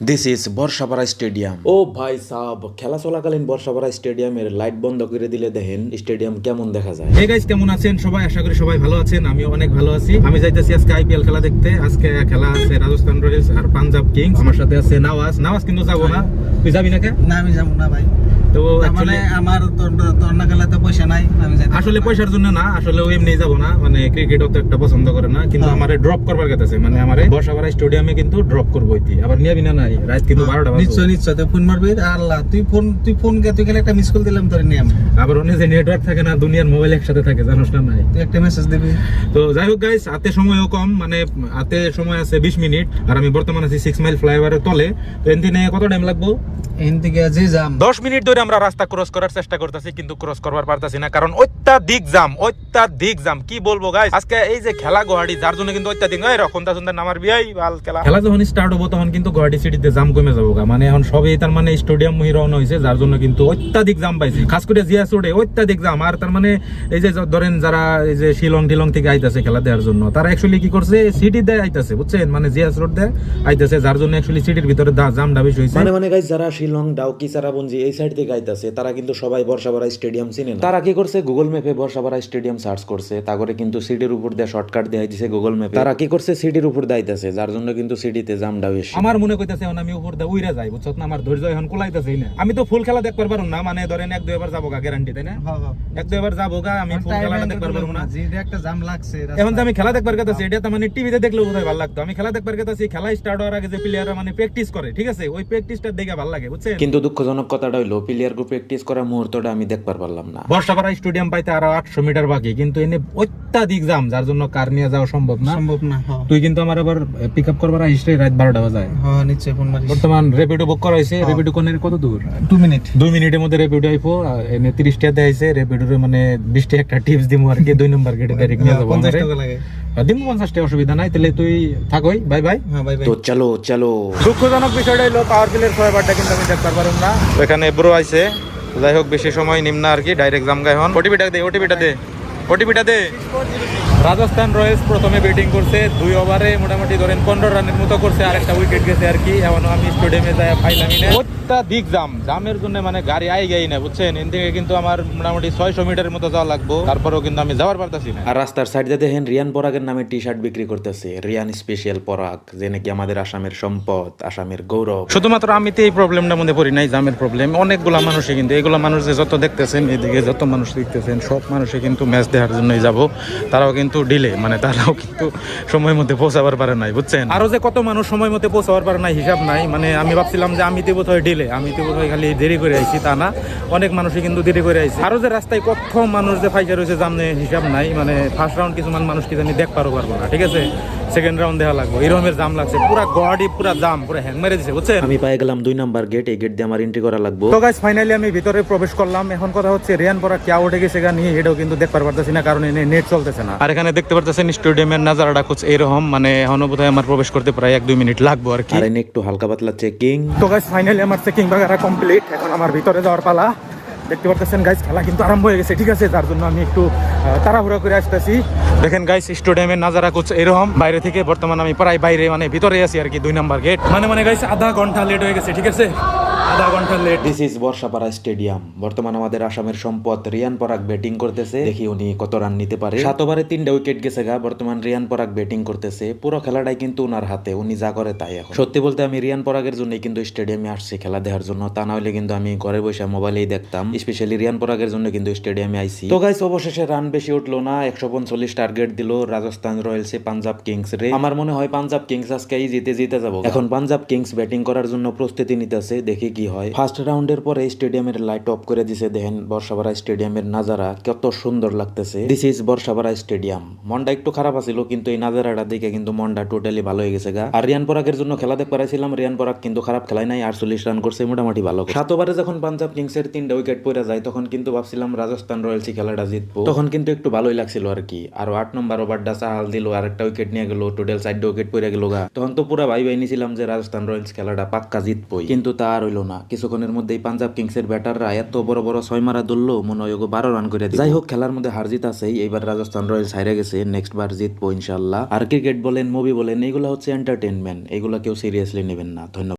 This is Barsapara stadium. ও ভাই সাব, খেলা চলাকালীন বর্ষাপাড়া স্টেডিয়ামের লাইট বন্ধ করে দিলে দেখেন স্টেডিয়াম কেমন দেখা যায়। হে গাইস, কেমন আছেন সবাই? আশা করি সবাই ভালো আছেন। আমি অনেক ভালো আছি। আমি যাইতেছি আজকে আইপিএল খেলা দেখতে। আজকে খেলা আছে রাজস্থান রয়্যালস আর পাঞ্জাব কিংস। আমার সাথে আছে নওয়াজ কিন্তু যাবো না। তুই যাবি না কে? না, আমি যাবো না ভাই। তো মানে আমার তর্না খেলাতে পয়সা নাই, আমি আসলে পয়সার জন্য না, আসলে ও এমনি যাবো না। মানে ক্রিকেট অত একটা পছন্দ করে না, কিন্তু আমারে ড্রপ করবার গেছে। মানে আমারে বর্ষাপাড়া স্টেডিয়ামে কিন্তু ড্রপ করবো হইতি। আবার নিয়ে বিনা নাই, রাত কিন্তু 12টা বাজে। নিশ্চয় তুই ফোন মারবি। আল্লাহ, তুই খালি একটা মিস কল দিলাম তোর নিয়ে। আবার অন্য যে নেটওয়ার্ক থাকে না, দুনিয়ার মোবাইল একসাথে থাকে, জানোস না? নাই, তুই একটা মেসেজ দিবি। তো যাই হোক গাইস, হাতে সময়ও কম, মানে হাতে সময় আছে 20 মিনিট। আর আমি বর্তমানে আছি 6 মাইল ফ্লাইওভারের তলে। তো এদিনে কত টাইম লাগবো? এখান থেকে যে যাম 10 মিনিট ধরে আমরা রাস্তা ক্রস করার চেষ্টা করতেছি, কিন্তু ক্রস করবার পারতাছি না, কারণ অত্যাধিক জাম। কি বলবো গাইস, আজকে এই যে খেলা গুয়াহাটি, যার জন্য কিন্তু অত্যাধিক নামার বিয়াই ভাল খেলা যখন স্টার্ট হবো তখন কিন্তু গুয়াহাটি সিটিতে জাম কমে যাবো। মানে এখন সবই তার মানে স্টেডিয়াম মুহি রওনা হয়েছে, যার জন্য কিন্তু অত্যাধিক জাম পাইছি। খাস করে জিয়া রোডে অত্যাধিক জাম। আর তার মানে এই যে ধরেন যারা এই যে শিলং থেকে আইতাছে খেলা দেওয়ার জন্য, তারা অ্যাকচুয়ালি কি করছে, সিটি দেয় আইতাছে, বুঝছেন? মানে জিয়া রোড দেয় আইতাছে, যার জন্য অ্যাকচুয়ালি সিটির ভিতরে জামটা বেশি হয়েছে। মানে গাইস, যারা শিলং, ডাউকি, চেরাপুঞ্জি এই সাইড থেকে আইতাছে, তারা কিন্তু সবাই বর্ষাপাড়া স্টেডিয়াম চিনে না। তারা কি করছে, গুগল ম্যাপে বর্ষাপাড়া স্টেডিয়াম সার্চ করছে, তারপরে কিন্তু সিটির উপর দিয়ে শর্টকাট দিয়ে দিছে গুগল ম্যাপে। তারা কি করছে, সিটির উপর দিয়ে আইতাছে, যার জন্য কিন্তু সিটিতে জামটা বেশি। আমার মনে কইতাছে এখন আমি উপর দিয়ে উইরা যাই, বুঝছত না? আমার ধৈর্য এখন কুলাইতাছেই না। আমি তো ফুল খেলা দেখবার পারুম না, মানে ধরেন 1-2 বার যাবো গা, গ্যারান্টি, তাই না? 1-2 বার যাবো গা, আমি ফুল খেলাটা দেখবার পারুম না। যে একটা জাম লাগছে এখন যে আমি খেলা দেখবার গেতাছি, এটা তো মানে টিভিতে দেখলেও বোধহয় ভালো লাগতো। আমি খেলা দেখবার গেতাছি, খেলা স্টার্ট হওয়ার আগে যে প্লেয়াররা মানে প্র্যাকটিস করে, ঠিক আছে, ওই প্র্যাকটিসটা দেখে ভালো লাগে, বুঝছেন? কিন্তু দুঃখজনক কথাটা হইলো, প্লেয়ার গ্রুপ প্র্যাকটিস করার মুহূর্তটা আমি দেখবার পারলাম না। বর্ষাপাড়া স্টেডিয়াম পাইতে আরো 800 মিটার বাকি, কিন্তু এনে অত্যাধিক জাম, যার জন্য কার নিয়ে যাওয়া সম্ভব না। তুই কিন্তু আমার আবার পিক আপ করবার আসলে রাত 12টা বাজায়। হ্যাঁ, নিশ্চয় ফোন মারিস। বর্তমান রেপিডো বুক করা হয়েছে। রেপিডো কোনের কত দূর? 2 মিনিটের মধ্যে রেপিডো আইপো। এনে 30 টাকা দেয়াইছে রেপিডোর, মানে 20 টাকা একটা টিপস দিমু আর কি। 2 নম্বর গেটে ডাইরেক্ট নিয়ে যাবো। 50 টাকা লাগে। দিমু 50 টাকা, অসুবিধা নাই। তাহলে তুই থাকই, বাই বাই। হ্যাঁ, বাই বাই। তো চলো। দুঃখজনক বিষয়টা হলো পাওয়ার প্লের ফয়বারটা কিন্তু আমি দেখতে পারলাম না। এখানে ব্রো আইছে, যাই হোক বেশি সময় নিম না আর কি, ডাইরেক্ট জাম গায়। হন ওটিপিটা দে। রাজস্থান রয়্যালস প্রথমে ব্যাটিং করছে, 2 ওভারে মোটামুটি ধরেন 15 রানের মতো করছে, আর একটা উইকেট গেছে আর কি। এখনো আমি স্টেডিয়ামে যাই পাইলামই না। অত্যাধিক জামের জন্য মানে গাড়ি গাই না, বুঝছেন? এন থেকে কিন্তু আমার মোটামুটি 600 মিটারের মতো যাওয়া লাগবো, তারপরেও কিন্তু আমি যাওয়ার পারতাছি না। আর রাস্তার সাইডে দেখেন রিয়ান পরাগের নামে টি শার্ট বিক্রি করতেছে, রিয়ান স্পেশাল পরাগ, যে নাকি আমাদের আসামের সম্পদ, আসামের গৌরব। শুধুমাত্র আমি তো এই প্রবলেমটার মধ্যে পড়ি নাই, জামের প্রবলেম। অনেকগুলা মানুষই কিন্তু, এগুলো মানুষ যে যত দেখতেছেন, এদিকে যত মানুষ দেখতেছেন, সব মানুষই কিন্তু ম্যাচ দেখার জন্যই যাবো। তারাও কিন্তু ডিলে, মানে তারাও কিন্তু সময় মধ্যে পৌঁছাবার পারে নাই, বুঝছেন? আরো যে কত মানুষ সময় মধ্যে পৌঁছাবার পারে নাই হিসাব নাই। মানে আমি ভাবছিলাম যে আমি তো বোধহয় ডিলে, আমি তো বোধহয় খালি দেরি করে আইছি, তা না, অনেক মানুষই কিন্তু দেরি করে আইছে। আরো যে রাস্তায় কত মানুষ যে ফাইজা রয়েছে জামনে হিসাব নাই। মানে ফার্স্ট রাউন্ড কিছু মানুষ কি জানি দেখবারও পারবো না, ঠিক আছে? সেকেন্ড রাউন্ড দেখা লাগবে, এরকমের জাম লাগছে। পুরা গুয়াহাটি পুরা জাম, পুরা হ্যাং মেরে দিছে, বুঝছেন? আমি পাই গেলাম 2 নাম্বার গেট, এই গেট দিয়ে আমার এন্ট্রি করা লাগবে। তো গাইস, ফাইনালি আমি ভিতরে প্রবেশ করলাম। এখন কথা হচ্ছে, রিয়ান পরাগ কে উঠে গেছে গানি, এটাও কিন্তু দেখতে পারতেছি না, কারণ এনে নেট চলতেছে না। আর এখানে দেখতে পারতেছেন স্টেডিয়ামের নাজারাটা কুছ এরকম, মানে এখনো বোধহয় আমার প্রবেশ করতে প্রায় 1-2 মিনিট লাগবে আর কি। আর এনে একটু হালকা পাতলা চেকিং। তো গাইস, ফাইনালি আমার চেকিং বাগারা কমপ্লিট। এখন আমার ভিতরে যাওয়ার পালা। দেখতে পারতেছেন গাইস, খেলা কিন্তু আরম্ভ হয়ে গেছে, ঠিক আছে? যার জন্য আমি একটু তাড়াহুড়া করে আসতেছি। দেখেন গাইস, স্টেডিয়ামের নাজারা কুছ এরকম। বাইরে থেকে বর্তমান আমি প্রায় বাইরে, মানে ভিতরে আছি আর কি, 2 নাম্বার গেট। মানে গাইস, আধা ঘন্টা লেট হয়ে গেছে, ঠিক আছে? আধা ঘন্টা late. This is Barsapara stadium. বর্তমান আমাদের আসামের সম্পদ রিয়ান পরাগ ব্যাটিং করতেছে, দেখি উনি কত রান নিতে পারে। 7 ওভারে 3টা উইকেট গেছে গা। বর্তমান রিয়ান পরাগ ব্যাটিং করতেছে, পুরো খেলাটাই কিন্তু উনার হাতে, উনি যা করে তাই। এখন সত্যি বলতে আমি রিয়ান পরাগের জন্যই কিন্তু স্টেডিয়ামে আসছি খেলা দেখার জন্য, তা না হলে কিন্তু আমি ঘরে বসে মোবাইলেই দেখতাম। স্পেশালি রিয়ান পরাগের জন্য কিন্তু স্টেডিয়ামে আইছি। তো গাইস, অবশেষে রান বেশি উঠলো না, 145 টার্গেট দিল রাজস্থান রয়্যালসে পাঞ্জাব কিংস রে। আমার মনে হয় পাঞ্জাব কিংস আজকে জিতে যাবো। এখন পাঞ্জাব কিংস ব্যাটিং করার জন্য প্রস্তুতি নিতেছে, দেখি কি হয়। ফার্স্ট রাউন্ডের পরে স্টেডিয়ামের লাইট অফ করে দিছে। দেখেন বর্ষাপাড়া স্টেডিয়ামের নাজারা কত সুন্দর লাগতেছে। This is Barsapara stadium. মনটা একটু খারাপ আছিল, কিন্তু এই নাজারাটা দেখে কিন্তু মনটা টোটালি ভালো হয়ে গেছে গা। আর রিয়ান পরাগের জন্য খেলা দেখতে পারাইছিলাম, রিয়ান পরাগ কিন্তু খারাপ খেলায় নাই, 48 রান করছে, মোটামুটি ভালো। 7 ওভারে যখন পাঞ্জাব কিংসের 3টা উইকেট পড়ে যায়, তখন কিন্তু ভাবছিলাম রাজস্থান রয়্যালস খেলাটা জিতবো, তখন কিন্তু একটু ভালোই লাগছিল আর কি। আর 8 নম্বর ওভারটা চাহাল দিল, আর একটা উইকেট নিয়ে গেল, টোটাল 4টা উইকেট পড়ে গেল গা। তখন তো পুরো ভাই নিছিলাম যে রাজস্থান রয়্যালস খেলাটা পাক্কা জিতবই, কিন্তু তা আর হইলো না। কিছুক্ষণের মধ্যেই পাঞ্জাব কিংসের ব্যাটাররা এত বড় 6 মারা ধরলো, মনে হয় 12 রান করে দিল। যাই হোক, খেলার মধ্যে হার জিত আছেই, এইবার রাজস্থান রয়্যালস হারে গেছে, নেক্সট বার জিতবো ইনশাআল্লাহ। আর ক্রিকেট বলেন, মুভি বলেন, এগুলো হচ্ছে এন্টারটেইনমেন্ট, এগুলো কেউ সিরিয়াসলি নেবেন না। ধন্যবাদ।